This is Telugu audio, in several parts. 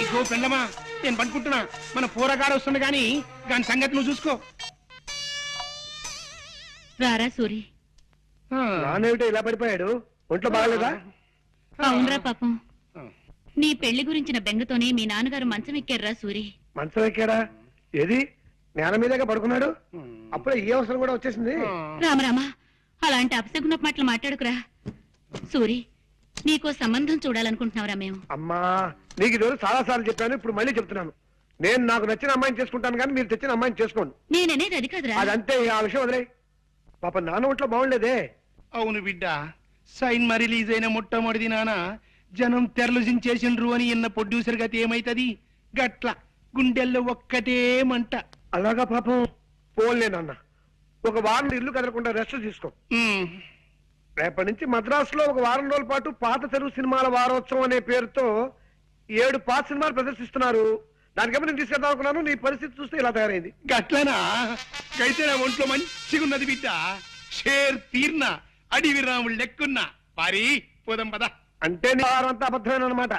ఇగో పెండమా నేను పనుకుంటున్నా, మన పూరగాడు వస్తుంది గాని దాని సంగతి నువ్వు చూసుకో. రారా సూరి. నానేమిటో ఇలా పడిపోయాడు, ఒంట్లో బాగాలేదా? అవునరా పాపం, నీ పెళ్లి గురించిన బెంగతోనే మీ నాన్నగారు మంచం ఎక్కారా సూరి. మంచం ఎక్కాడా? ఏది నేల మీదగా పడుకున్నాడు? అప్పుడే ఈ అవసరం కూడా వచ్చేసింది. రామరామా, అలాంటి అపశకున మాటలు మాట్లాడుకురా సూరి. నీకో సంబంధం చూడాలనుకుంటున్నావురా మేము. అమ్మా, నీకు ఈరోజు చాలా సార్లు చెప్పాను, ఇప్పుడు మళ్ళీ చెప్తున్నాను. నేను నాకు నచ్చిన అమ్మాయిని చేసుకుంటాను కానీ మీరు తెచ్చిన అమ్మాయిని చేసుకోండి. నేననేది అది కాదురా. అదంతే, ఆ విషయం వదిలే. పాప నాన్న ఒంట్లో బాగుండలేదే. అవును బిడ్డ, సైన్ మా రిలీజ్ అయిన మొట్టమొదటి నాన్న జనం తెరలుజించేసిండ్రు అని ఇన్న ప్రొడ్యూసర్ గతి ఏమైతది? గట్ల గుండెల్లో ఒక్కటే మంట. అలాగా పాపం. పోన్లే నాన్న, ఒక వారం ఇల్లు కదలకుండా రెస్ట్ తీసుకో. రేపటి నుంచి మద్రాసులో ఒక వారం రోజుల పాటు పాత తెలుగు సినిమాల వారోత్సవం అనే పేరుతో 7 పాత సినిమాలు ప్రదర్శిస్తున్నారు. దానికేమో నేను తీసుకెళ్దాం అనుకున్నాను, నీ పరిస్థితి చూస్తే ఇలా తయారైంది. గట్లనా? అయితే నా ఒంట్లో మంచిగున్నది బిడ్డ. షేర్ తీర్న అడివి రాముడు లెక్కున్నా పారి పోదాం పద. అంటే నీ వారంతా అబద్ధమైన అనమాట.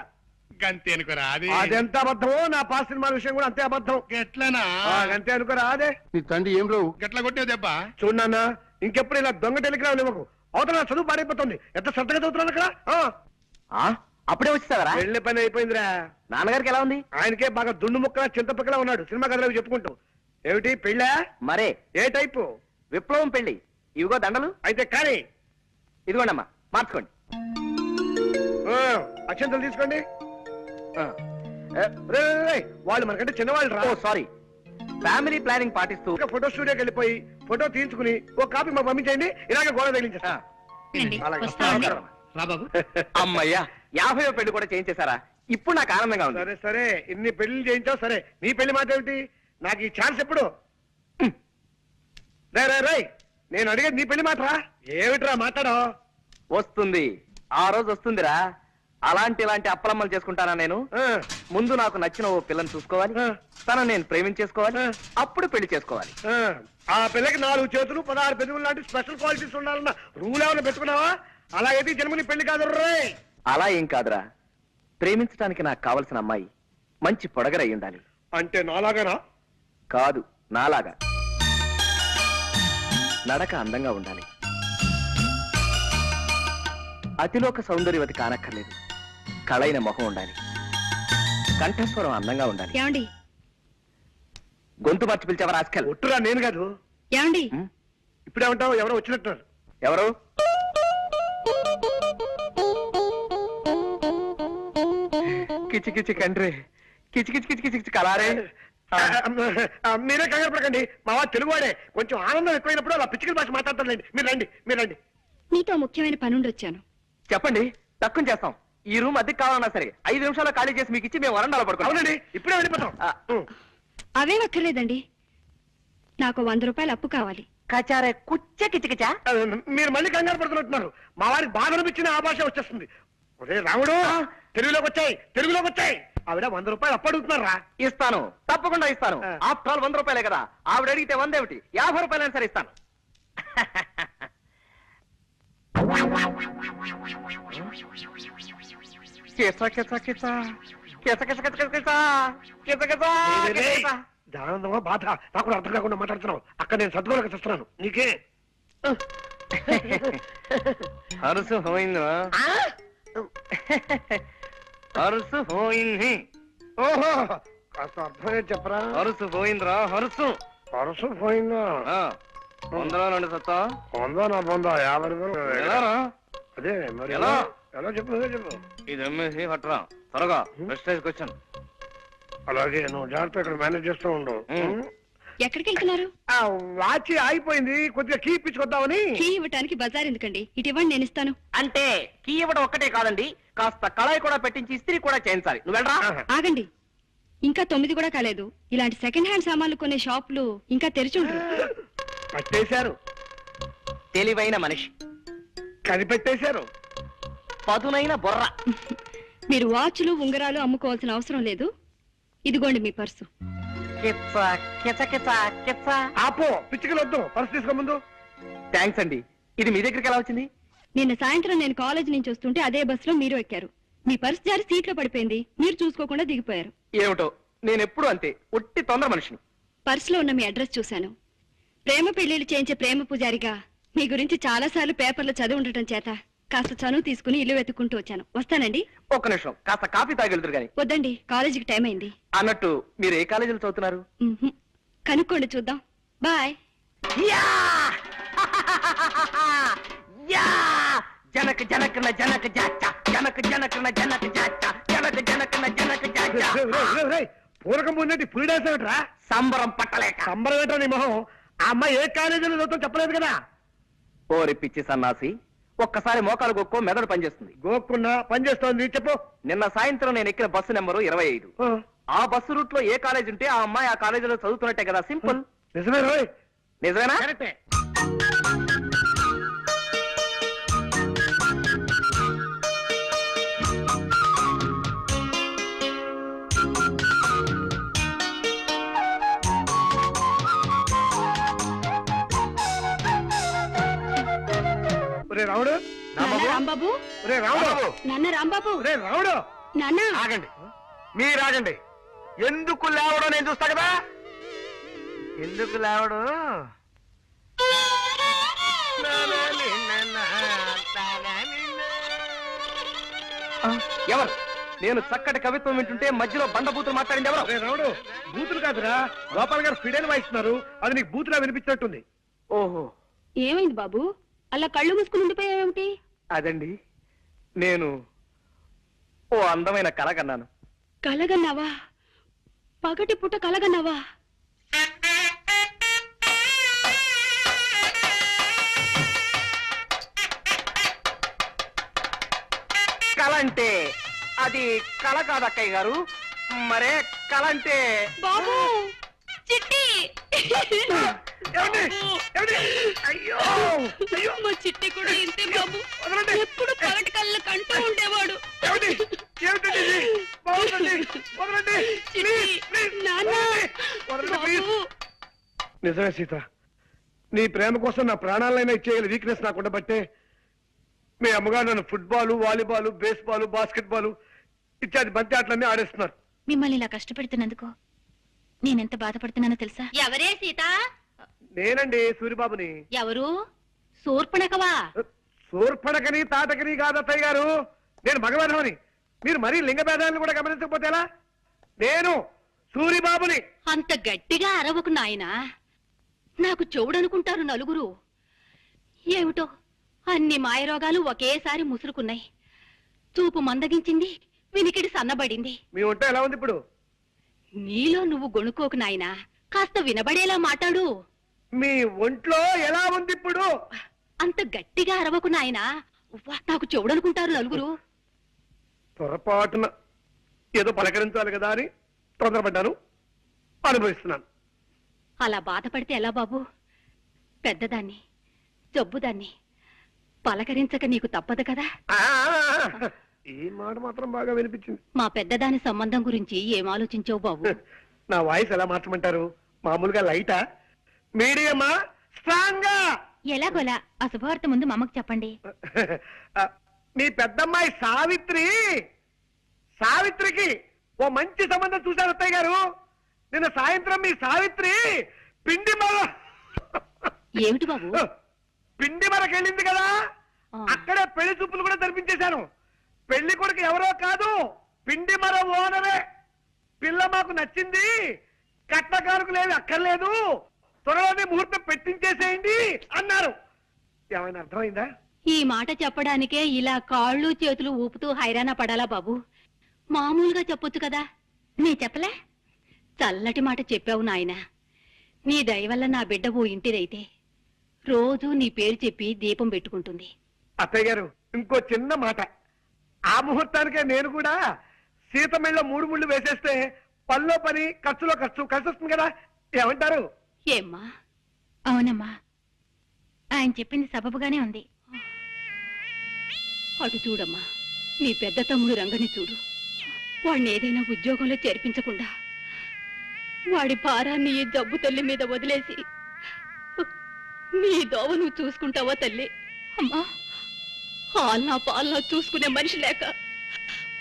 గంతే అనుకోరా? అది అదెంత అబద్ధమో నా పాత సినిమాల విషయం కూడా అంతే అబద్ధం. గట్లనా? అంతే అనుకోరా? అదే నీ తండ్రి ఏం రావు గట్ల కొట్టావు దెబ్బ. చూడన్నా, ఇంకెప్పుడు ఇలా దొంగ టెలిగ్రామ్ ఇవ్వకు. అవతల చదువు పాడైపోతుంది. ఎంత శ్రద్ధగా చదువుతున్నాను అక్కడ. అప్పుడే వచ్చేసావరా? వెళ్ళే పని అయిపోయిందిరా. నాన్నగారికి ఎలా ఉంది? ఆయనకే బాగా దుండు ముక్కలా చింతపక్కలా ఉన్నాడు. సినిమా కథలు చెప్పుకుంటూ. ఏమిటి పెళ్ళా? మరే ఏ టైపు? విప్లవం పెళ్లి. ఇవిగో దండలు. అయితే కానీ ఇదిగోండి అమ్మా, మార్చుకోండి. అక్షంతలు తీసుకోండి. రేయ్, వాళ్ళు మనకంటే చిన్నవాళ్ళు రా. సారీ. ఫ్యామిలీ ప్లానింగ్ పాటిస్తూ ఫోటో స్టూడియోకి వెళ్ళిపోయి ఫోటో తీయించుకుని ఒక కాపీ మాకు పంపించండి. ఇలాగే గోడ తగిలించేస్తా. రండి, అలాగే. వస్తామండి. రా బాబు. అమ్మయ్యా, 50వ పెళ్లి కూడా చేయించేశారా? ఇప్పుడు నాకు ఆనందంగా ఉంది. సరే సరే, ఇన్ని పెళ్లి చేయించావు సరే. నీ పెళ్లి మాట ఏమిటి? నాకు ఈ ఛాన్స్ ఎప్పుడు? రే, నేను అడిగేది నీ పెళ్లి మాట రా. ఏమిట్రా మాట్లాడో? వస్తుంది, ఆ రోజు వస్తుందిరా. ఇలాంటి అప్పలమ్మలు చేసుకుంటానా నేను? ముందు నాకు నచ్చిన ఓ పిల్లని చూసుకోవాలి, తనను నేను ప్రేమించేసుకోవాలి, అప్పుడు పెళ్లి చేసుకోవాలి. ఆ పిల్లకి 4 చేతులు 16 పెదవులు లాంటి స్పెషల్ క్వాలిటీస్ ఉండాలన్న రూల్ ఏమైనా పెట్టుకున్నావా? అలా అయితే జన్మని పెళ్లి కాదు రే. అలా ఏం కాదురా, ప్రేమించడానికి నాకు కావలసిన అమ్మాయి మంచి పొడగరై ఉండాలి. అంటే నాలాగానా? కాదు, నాలాగా. నడక అందంగా ఉండాలి, అతిలోక సౌందర్యవతి కానక్కర్లేదు. కళైన మొహం ఉండాలి, కంఠస్వరం అందంగా ఉండాలి. ఏమండి? గొంతు మార్చి పిలిచావా రాస్కల్? ఒట్టురా, నేను కాదు. ఏమండి? ఇప్పుడేమంటావు? ఎవరో వచ్చినట్టున్నారు. ఎవరు? కిచి కిచి కండ్రి, కిచి కిచి కిచి కిచి కలారే. మీరే కంగారు పడకండి, మా వాడు తెలుగువాడే. కొంచెం ఆనందం ఎక్కువైనప్పుడు అలా పిచ్చికల భాష మాట్లాడతారులేండి. మీరు రండి. నీతో ముఖ్యమైన పనుండి వచ్చాను. చెప్పండి, తక్కువ చేస్తాం. ఈ రూమ్ అద్దెకి కావాలన్నా సరే 5 నిమిషాల్లో ఖాళీ చేసి మీకు ఇచ్చి మేము వరండాలో పడుకోండి. అవునండి, ఇప్పుడే వెళ్ళిపోతాం. అవే అక్కర్లేదండి, నాకు 100 రూపాయలు అప్పు కావాలి. కచారే కుచ్చ కిచకిచా. మీరు మళ్ళీ కంగారు పడుతున్నట్టున్నారు. మా వారికి బాగా అనిపించిన ఆ భాష వచ్చేస్తుంది. ఒరే రాముడు, తెలుగులోకి వచ్చాయి. ఆవిడ 100 రూపాయలు అప్పడుగుతున్నారా? ఇస్తాను, తప్పకుండా ఇస్తాను. ఆఫ్టర్ ఆల్ 100 రూపాయలే కదా. ఆవిడ అడిగితే 100 ఏమిటి, 50 రూపాయలైనా సరే ఇస్తాను. ఆనందమా బాధ నాకు అర్థం కాకుండా మాట్లాడుతున్నావు. అక్కడ నేను సద్గోలకు చేస్తున్నాను. నీకే హరుసు పోయిందా? హరుసు పోయింది. ఓహో, కాస్త అర్థమే చెప్పరా. హరుసు పోయిందిరా, హరుసు పోయిందా? 100లో 2 సత్తా. 100 నా 50 రూపాయలు. ఎలారా? అదే మరి ఎలా చెప్పు. ఇది అమ్మేసి పట్టరా త్వరగా. Prestige question. అలాగే, నువ్వు జాగ్రత్త ఇక్కడ మేనేజ్ చేస్తూ ఉండు. ఎక్కడికి వెళ్తున్నారు? వాచి ఆగిపోయింది, కొద్దిగా కీ ఇప్పించుకొద్దామని. కీ ఇవ్వటానికి బజార్ ఎందుకండి, ఇటు ఇవ్వండి, నేను ఇస్తాను. అంటే కీ ఇవ్వడం ఒక్కటే కాదండి, కాస్త కళాయి కూడా పెట్టించి ఇస్త్రీ కూడా చేయించాలి. నువ్వు వెళ్ళరా. ఆగండి, ఇంకా 9 కూడా కాలేదు. ఇలాంటి సెకండ్ హ్యాండ్ సామాన్లు కొనే షాపులు ఇంకా తెరిచి ఉండరు. పట్టేశారు, తెలివైన మనిషి. కనిపెట్టేశారు, పదునైన బొర్ర. మీరు వాచ్లు ఉంగరాలు అమ్ముకోవాల్సిన అవసరం లేదు. ఇదిగోండి మీ పర్సు. ఆపో, పిచ్చికలు వద్దు. పర్సు తీసుకో ముందు. థ్యాంక్స్ అండి. ఇది మీ దగ్గరికి ఎలా వచ్చింది? నిన్న సాయంత్రం నేను కాలేజ్ నుంచి వస్తుంటే అదే బస్సులో మీరు ఎక్కారు. మీ పర్స్ జారి సీట్లో పడిపోయింది, మీరు చూసుకోకుండా దిగిపోయారు. ఏమిటో నేను ఎప్పుడు అంతే, ఒట్టి తొందర మనిషిని. పర్సులో ఉన్న మీ అడ్రస్ చూశాను. ప్రేమ పెళ్లిళ్ళు చేయించే ప్రేమ పూజారిగా మీ గురించి చాలా సార్లు పేపర్లో చదివి ఉండటం చేత కాస్త చనువు తీసుకుని ఇల్లు వెతుక్కుంటూ వచ్చాను. వస్తానండి. ఒక్క నిమిషం, కాస్త కాఫీ తాగెళ్తురు గాని. వద్దండి, కాలేజీకి టైం అయింది. అన్నట్టు మీరు ఏ కాలేజీలో చదువుతున్నారు? మ్మ్హ్మ్. కనుక్కోండి, చూద్దాం. బాయ్. జనక జనకన జనక జాచ జనక జనకన జనక జాచ జనక జనకన జనక జాచ. పూరకం ముందంటే పులిడేసేమిట్రా? సంబరం పట్టలేక. సంబరం ఏంటో నీ మొహం. ఆ అమ్మాయి ఏ కాలేజీలో చదువుతాం చెప్పలేదు కదా. ఓరి పిచ్చి సన్నాసి, ఒక్కసారి మోకాలు గొక్కో మెదడు పనిచేస్తుంది. గోక్కున్నా పని చేస్తోంది. చెప్పు. నిన్న సాయంత్రం నేను ఎక్కిన బస్సు నెంబరు 25. ఆ బస్సు రూట్ లో ఏ కాలేజ్ ఉంటే ఆ అమ్మాయి ఆ కాలేజీలో చదువుతున్నట్టే కదా. సింపుల్. నిజమే రోయ్. నిజమేనా? కరెక్టే. రావుడు, నాన్న రాంబాబు, రావుడు, నాన్న రాంబాబు, రావుడు. నాన్న ఆగండి, మీరు ఆగండి. ఎందుకు లేవడం నేను చూస్తా కదా. ఎందుకు లేవడు? ఎవరు? నేను చక్కటి కవిత్వం వింటుంటే మధ్యలో బండబూతులు మాట్లాడింది ఎవరు? రావుడు, బూతులు కాదురా, గోపాల్ గారు ఫిడైల్ వాయిస్తున్నారు. అది నీకు బూతులా వినిపించినట్టుంది. ఓహో, ఏమైంది బాబు, అలా కళ్ళు మూసుకుని ఉండిపోయావేమిటి? అదండి, నేను ఓ అందమైన కళ కన్నాను. కలగన్నావా? పగటి పుట్ట కలగన్నావా? కళ అంటే అది కళ కాదు అక్కయ్య గారు. మరే కళ అంటే బాబు, చిట్టి. అయ్యో అయ్యో, మా చిట్టి కూడా ఇంతే బాబు. ఎప్పుడు పగటి కళ్ళు కంటూ ఉండేవాడు. నిజమే సీత, నీ ప్రేమ కోసం నా ప్రాణాలైనా ఇచ్చేయాలి వీక్నెస్ నాకు ఉండబట్టే మీ అమ్మగారు నన్ను football, volleyball, baseball, basket ball ఇత్యాది బంతి ఆటలన్నీ ఆడేస్తున్నారు. మిమ్మల్ని ఇలా కష్టపెడుతున్నందుకు నేనెంత బాధపడుతున్నానో తెలుసా? ఎవరే సీత? నేనండి, సూరిబాబుని. ఎవరు? శూర్పణఖవా? శూర్పణకని తాటకని కాదత్తయ్య గారు, నేను మగవేధమని. మీరు మరీ లింగ భేదాలను కూడా గమనించకపోతే ఎలా? నేను సూరిబాబుని. అంత గట్టిగా అరవకు నాయనా, నాకు చెవుడనుకుంటారు నలుగురు. ఏమిటో అన్ని మాయరోగాలు ఒకేసారి ముసురుకున్నాయి. చూపు మందగించింది, వినికిడి సన్నబడింది. మీ ఒంట ఎలా ఉంది ఇప్పుడు? నీలో నువ్వు గొణుకోకు నాయనా, కాస్త వినబడేలా మాట్లాడు. మీ ఒంట్లో ఎలా ఉంది ఇప్పుడు? అంత గట్టిగా అరవకు నాయనా, నాకు చెవుడనుకుంటారు నలుగురు. పొరపాటున ఏదో పలకరించాలి కదా అని తొందరపడ్డాను, అనుభవిస్తున్నాను. అలా బాధపడితే ఎలా బాబు? పెద్దదాన్ని, జబ్బుదాన్ని పలకరించక నీకు తప్పదు కదా. ఈ మాట మాత్రం బాగా వినిపించింది. మా పెద్దదాని సంబంధం గురించి ఏం ఆలోచించావు బాబు? నా వాయిస్ ఎలా మార్చమంటారు? మామూలుగా లైటా, మీడియమా, స్ట్రాంగా? ఎలాగోలా ఆ శుభవార్త ముందు మా అమ్మకు చెప్పండి. మీ పెద్దమ్మాయి సావిత్రికి ఓ మంచి సంబంధం చూశారు అత్తయ్య గారు. నిన్న సాయంత్రం మీ సావిత్రి ఏమిటి బాబు? పిండి మరకెళ్ళింది కదా, అక్కడే పెళ్లి చూపులు కూడా జరిపించేశాను. పెళ్లి కొడుకు ఎవరో కాదు, పిండి మర ఓనరే. పిల్ల మాకు నచ్చింది, కట్నకారుకులేవి అక్కర్లేదు, త్వరలోనే ముహూర్తం పెట్టించేసేయండి అన్నారు. ఏమైనా అర్థమైందా? ఈ మాట చెప్పడానికే ఇలా కాళ్ళు చేతులు ఊపుతూ హైరాణ పడాలా బాబు? మామూలుగా చెప్పొచ్చు కదా. నీ చెప్పలే? చల్లటి మాట చెప్పావు నాయనా. నీ దయ వల్ల నా బిడ్డ ఓ ఇంటిదైతే రోజూ నీ పేరు చెప్పి దీపం పెట్టుకుంటుంది. అత్తయ్య గారు, ఇంకో చిన్న మాట. ఆ ముహూర్తానికే నేను కూడా సీతమెళ్ళ 3 ముళ్ళు వేసేస్తే పనిలో పని, ఖర్చులో ఖర్చు కలిసి వస్తుంది కదా. ఏమంటారు? ఏమ్మా? అవునమ్మా, ఆయన చెప్పింది సబబుగానే ఉంది. అటు చూడమ్మా, నీ పెద్ద తమ్ముడు రంగని చూడు. వాడిని ఏదైనా ఉద్యోగంలో చేర్పించకుండా వాడి భారాన్ని ఈ జబ్బు తల్లి మీద వదిలేసి నీ దోవ నువ్వు చూసుకుంటావా తల్లి? అమ్మా, హాల్నా పాలనా చూసుకునే మనిషి లేక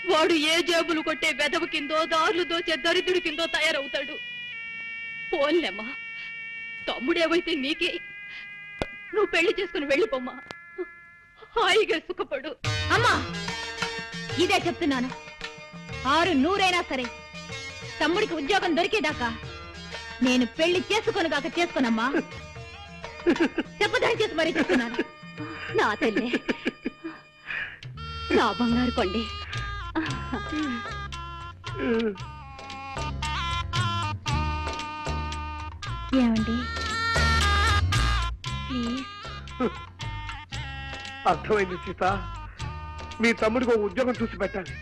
వాడు ఏ జేబులు కొట్టే వెదవ కిందో దారులు దోచే దరిద్రుడి కిందో తయారవుతాడు. పోన్లేమ్మా, తమ్ముడేవైతే నీకే. నువ్వు పెళ్లి చేసుకుని వెళ్ళిపోమ్మా, హాయిగా సుఖపడు. అమ్మా, ఇదే చెప్తున్నాను. 600 సరే, తమ్ముడికి ఉద్యోగం దొరికేదాకా నేను పెళ్లి చేసుకోనుగాక చేసుకోనమ్మా. చెప్పదని చేసి మరీ చెప్తున్నాను. నా తల్లి, నా బంగారు కొండి. ఏమండి, అర్థమైంది సీత. మీ తమ్ముడికి ఒక ఉద్యోగం చూసి పెట్టాలి,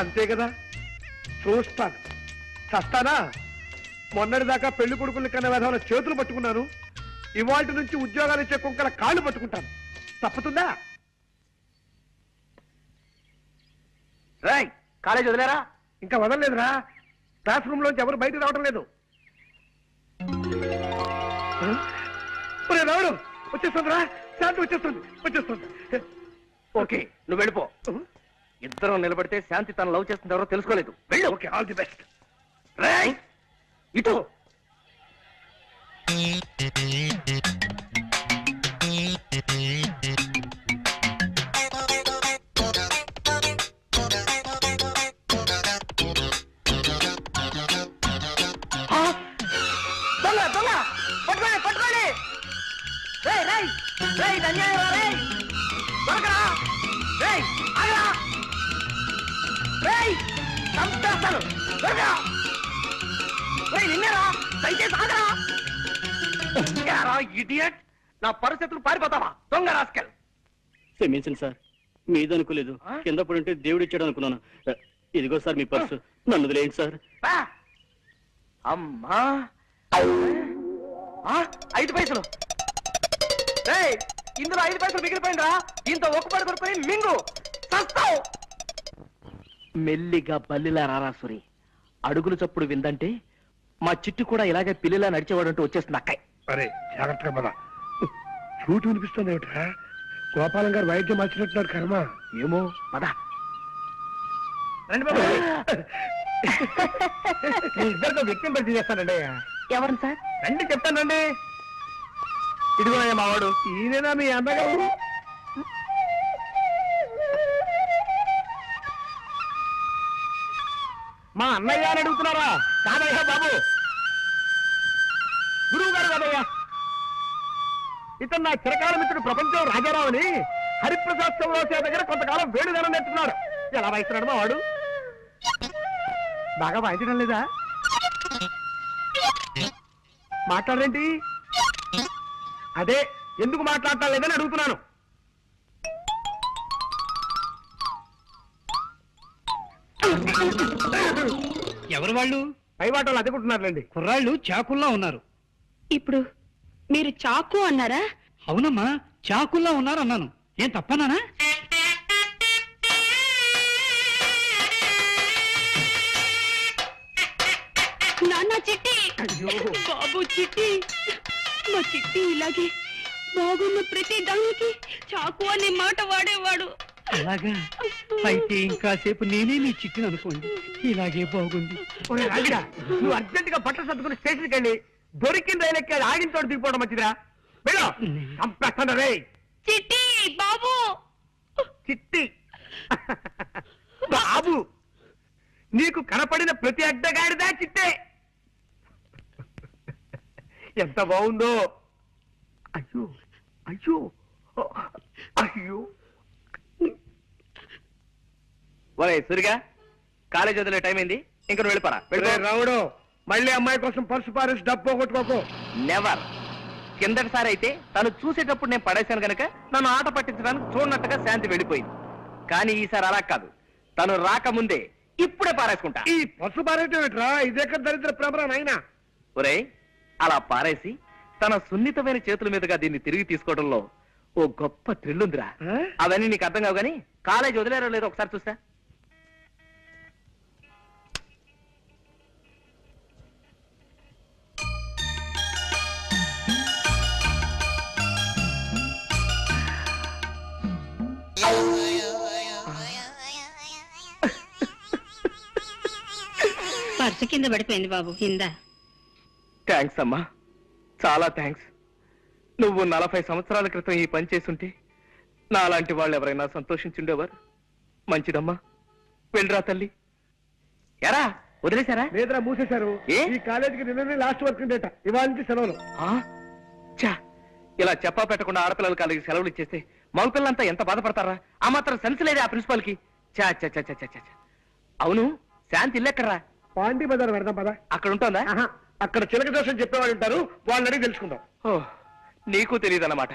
అంతే కదా. చూస్తాను, చస్తానా? మొన్నటిదాకా పెళ్లి కొడుకులు కన్నా విధాల చేతులు పట్టుకున్నాను. ఇవాళ నుంచి ఉద్యోగాలు ఇచ్చే కుక్కల కాళ్ళు పట్టుకుంటాను. తప్పుతుందా? రేయ్, కాలేజ్ వదిలేరా? ఇంకా వదలలేదురా. క్లాస్ రూమ్ లోంచి ఎవరు బయటకు రావడం లేదు. రావడం వచ్చేస్తుందిరా, శాంతి వచ్చేస్తుంది. ఓకే, నువ్వు వెళ్ళిపో. ఇద్దరం నిలబడితే శాంతి తన లవ్ చేస్తుంది ఎవరో తెలుసుకోలేదు. వెళ్ళు. Okay, all the best. రేయ్, ఇటు. దొంగ దొంగ, పట్టుకోండి. రేయ్ రేయ్ రేయ్, అన్యాయం రా. రేయ్, దొరకరా. రేయ్, ఆగరా. రేయ్, చంపేస్తాను. దొరకరా. రేయ్, నిన్నేరా. దయచేసి ఆగరా. ఇడియట్, నా పరిస్థితులు పారిపోతావా దొంగ రాస్కెల్. క్షమించండి సార్, మీదనుకోలేదు. కింద పడుంటే దేవుడు ఇచ్చాడు అనుకున్నాను. ఇదిగో సార్ మీ పర్సు, నన్ను వదిలేయండి సార్. అమ్మా, 5 పైసలు. రేయ్, ఇందులో 5 పైసలు మిగిలిపోయిందా? దీంతో ఒక్కపడి కొనుక్కొని మింగు, చస్తావు. మెల్లిగా బల్లిలా రారాసురి. అడుగులు చప్పుడు విందంటే మా చిట్టు కూడా ఇలాగే పిల్లిలా నడిచేవాడంటూ వచ్చేస్తుంది అక్కయ్. అరే జాగ్రత్తగా పద. చూటు వినిపిస్తుంది ఏమిట్రా? గోపాలం గారు వైద్యం మార్చినట్టున్నారు కర్మ. ఏమో, పద. రండి బాబు. ఇద్దరితో వ్యక్తిని పరిచయం చేస్తానండి. ఎవరు సార్? రండి చెప్తానండి. ఇదిగో మావాడు. ఈయనేనా మీ అన్నగారు? మా అన్నయ్య అని అడుగుతున్నారా? కాదయ్యా బాబు, గురువు గారు కాదయ్యా. ఇతను నా చిరకాల మిత్రుడు ప్రపంచం రాజారావు అని హరిప్రసాద్ చౌరాసే దగ్గర కొంతకాలం వేడుదనం నేర్చుకున్నాడు. ఎలా వాయిస్తున్నాడు మా వాడు? బాగా వాయించడం లేదా? మాట్లాడరేంటి? అదే, ఎందుకు మాట్లాడటం లేదని అడుగుతున్నాను. ఎవరు వాళ్ళు? పై వాటలు అదుకుంటున్నారులేండి. కుర్రాళ్ళు చాకుల్లా ఉన్నారు. ఇప్పుడు మీరు చాకు అన్నారా? అవునమ్మా, చాకుల్లా ఉన్నారు అన్నాను. ఏం తప్పనానా? నాన్న చిట్టి, బాబు చిట్టి, మా చిట్టి ఇలాగే బాగున్న ప్రతి దానికి చాకు అనే మాట వాడేవాడు. అలాగా? అయితే ఇంకాసేపు నేనే నీ చిట్టును అనుకోండి. ఇలాగే బాగుంది. రాజుగా, నువ్వు అర్జెంట్ గా బట్టలు సర్దుకుని స్టేషన్కి వెళ్ళి దొరికిన రైలు ఎక్కి ఆగిన తోడు దిగిపోవడం మంచిదిరా. వెళ్ళు. చంపేస్తాను రే. చిట్టి బాబు. చిట్టి బాబు, నీకు కనపడిన ప్రతి అడ్డగాడిదా చిట్టే. ఎంత బాగుందో. అయ్యో అయ్యో అయ్యో. ఒరే సూరిగా, కాలేజ్ వదిలే టైం అయింది, ఇంక నువ్వు వెళ్ళిపోరా. రావుడు, మళ్ళీ అమ్మాయి కోసం పర్సు పారేసి డబ్బు పోగొట్టుకోకు. నెవర్. కిందటిసారి అయితే తను చూసేటప్పుడు నేను పడేశాను గనక నన్ను ఆట పట్టించడానికి చూడనట్టుగా శాంతి వెళ్ళిపోయింది. కానీ ఈసారి అలా కాదు, తను రాకముందే ఇప్పుడే పారేసుకుంటా. ఈ పర్సు పారేయటం ఏంట్రా? ఇదేక దరిద్ర ప్రభరా నాయనా. ఒరే, అలా పారేసి తన సున్నితమైన చేతుల మీదుగా దీన్ని తిరిగి తీసుకోవడంలో ఓ గొప్ప థ్రిల్ ఉందిరా. అవన్నీ నీకు అర్థం కావు, కానీ కాలేజ్ వదిలేరో లేదో ఒకసారి చూస్తా. పర్సు కింద పడిపోయింది బాబు ఇందా. థ్యాంక్స్ అమ్మా, చాలా థ్యాంక్స్. నువ్వు 40 సంవత్సరాల క్రితం ఈ పని చేసుంటే నాలాంటి వాళ్ళు ఎవరైనా సంతోషించుండేవారు. మంచిదమ్మా, వెళ్ళరా తల్లి. ఎరా వదిలేశారా? లేదురా, మూసేశారు. ఏ? ఈ కాలేజీకి నిన్ననే లాస్ట్ వర్కింగ్ డేట, ఇవాళ నుంచి సెలవులు. ఆ? ఛా, ఇలా చెప్పా పెట్టకుండా ఆడపిల్లల కాలేజీకి సెలవులు ఇచ్చేస్తే మగపిల్లలంతా ఎంత బాధపడతారా? ఆ మాత్రం సెన్స్ లేదే ఆ ప్రిన్సిపాల్ కి. చా చా చా చా చా చా. అవును, శాంతి ఇల్లెక్కడరా? పాండి బజార్ పెడదాం పదా. అక్కడ ఉంటుందా? ఆహా, అక్కడ చిలక దోషం చెప్పేవాళ్ళు ఉంటారు, వాళ్ళని అడిగి తెలుసుకుందాం. ఓ, నీకు తెలియదన్నమాట.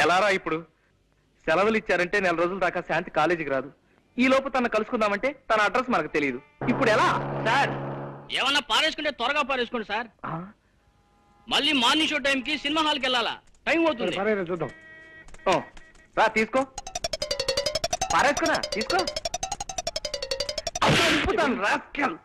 ఎలారా ఇప్పుడు? సెలవులు ఇచ్చారంటే 4 రోజుల దాకా శాంతి కాలేజీకి రాదు. ఈ లోపు తను కలుసుకుందామంటే తన అడ్రస్ మనకు తెలియదు. ఇప్పుడు ఎలా సార్? ఏమన్నా పారేసుకుంటే త్వరగా పారేసుకోండి సార్. మళ్ళీ మార్నింగ్ షో టైంకి సినిమా హాల్కి వెళ్ళాలా? టైం అవుతుంది. సరే చూద్దాం. ఓ, రా తీసుకో. పారేసుకున్నా తీసుకో. రాస్కెల్.